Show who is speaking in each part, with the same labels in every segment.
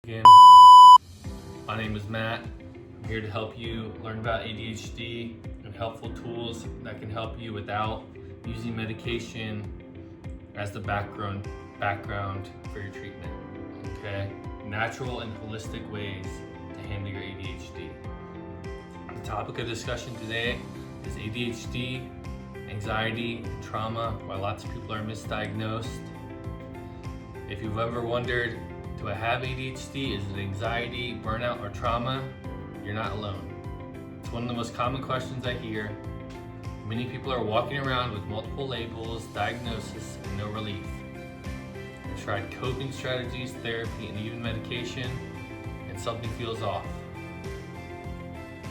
Speaker 1: Again, my name is Matt. I'm here to help you learn about ADHD and helpful tools that can help you without using medication as the background for your treatment. Okay? Natural and holistic ways to handle your ADHD. The topic of discussion today is ADHD, anxiety, trauma, why lots of people are misdiagnosed. If you've ever wondered, do I have ADHD? Is it anxiety, burnout, or trauma? You're not alone. It's one of the most common questions I hear. Many people are walking around with multiple labels, diagnosis, and no relief. I've tried coping strategies, therapy, and even medication, and something feels off.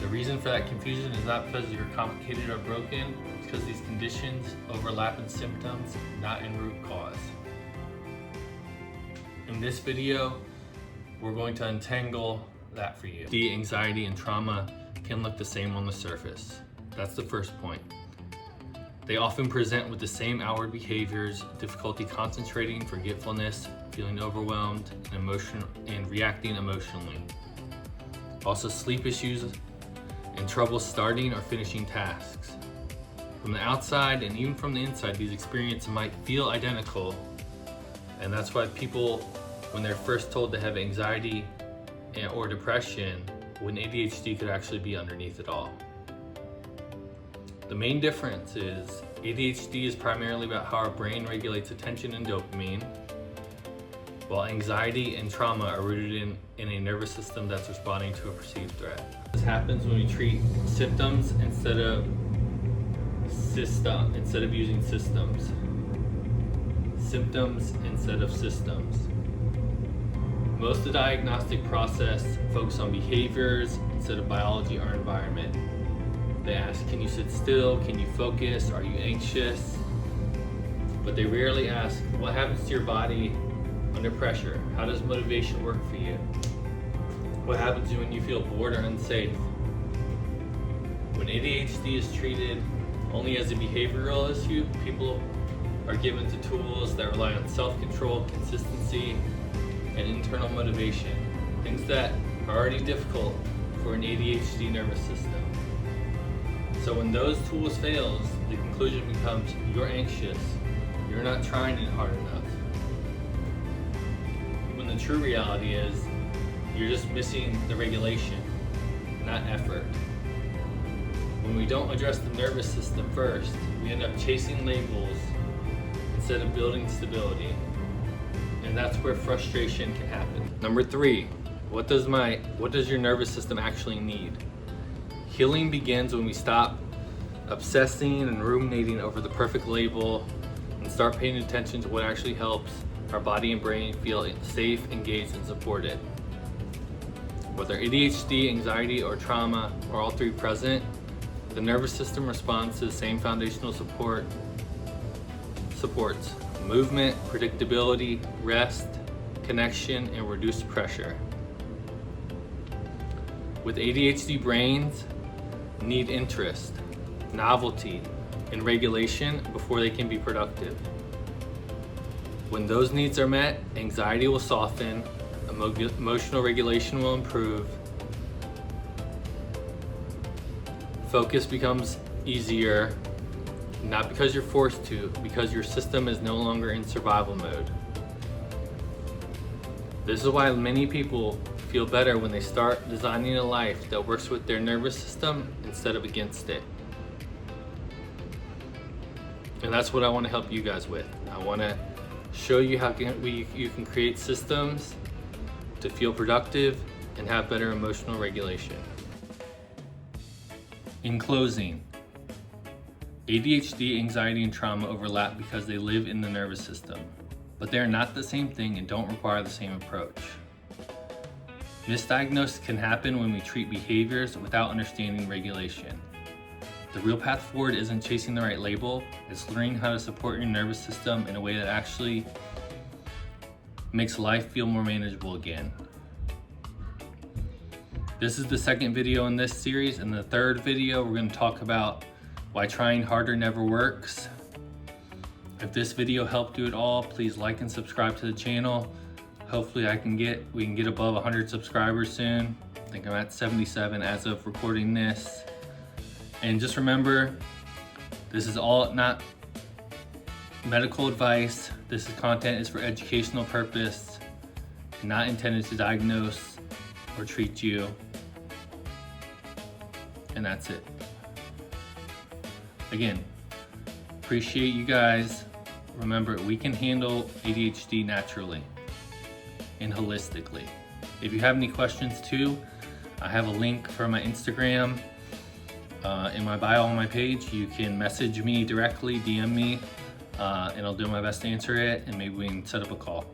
Speaker 1: The reason for that confusion is not because you're complicated or broken, it's because these conditions overlap in symptoms, not in root cause. In this video, we're going to untangle that for you. The anxiety and trauma can look the same on the surface. That's the first point. They often present with the same outward behaviors: difficulty concentrating, forgetfulness, feeling overwhelmed, and reacting emotionally. Also sleep issues and trouble starting or finishing tasks. From the outside and even from the inside, these experiences might feel identical. And that's why people, when they're first told they have anxiety or depression, when ADHD could actually be underneath it all. The main difference is ADHD is primarily about how our brain regulates attention and dopamine, while anxiety and trauma are rooted in a nervous system that's responding to a perceived threat. This happens when we treat symptoms instead of using systems. Symptoms instead of systems. Most of the diagnostic process focus on behaviors instead of biology or environment. They ask, can you sit still? Can you focus? Are you anxious? But they rarely ask, what happens to your body under pressure? How does motivation work for you? What happens when you feel bored or unsafe? When ADHD is treated only as a behavioral issue, people are given to tools that rely on self-control, consistency, and internal motivation. Things that are already difficult for an ADHD nervous system. So when those tools fail, the conclusion becomes you're anxious, you're not trying it hard enough. When the true reality is you're just missing the regulation, not effort. When we don't address the nervous system first, we end up chasing labels instead of building stability. And that's where frustration can happen. Number 3, what does your nervous system actually need? Healing begins when we stop obsessing and ruminating over the perfect label and start paying attention to what actually helps our body and brain feel safe, engaged, and supported. Whether ADHD, anxiety, or trauma are all three present, the nervous system responds to the same foundational supports: movement, predictability, rest, connection, and reduced pressure. With ADHD, brains need interest, novelty, and regulation before they can be productive. When those needs are met, anxiety will soften, emotional regulation will improve, focus becomes easier, not because you're forced to, because your system is no longer in survival mode. This is why many people feel better when they start designing a life that works with their nervous system instead of against it. And that's what I want to help you guys with. I want to show you how you can create systems to feel productive and have better emotional regulation. In closing, ADHD, anxiety, and trauma overlap because they live in the nervous system, but they are not the same thing and don't require the same approach. Misdiagnosis can happen when we treat behaviors without understanding regulation. The real path forward isn't chasing the right label, it's learning how to support your nervous system in a way that actually makes life feel more manageable again. This is the second video in this series. In the third video, we're going to talk about why trying harder never works. If this video helped you at all, please like and subscribe to the channel. Hopefully we can get above 100 subscribers soon. I think I'm at 77 as of recording this. And just remember, this is all not medical advice. This content is for educational purpose, not intended to diagnose or treat you. And that's it. Again, appreciate you guys. Remember, we can handle ADHD naturally and holistically. If you have any questions too, I have a link for my Instagram in my bio on my page. You can message me directly, DM me, and I'll do my best to answer it, and maybe we can set up a call.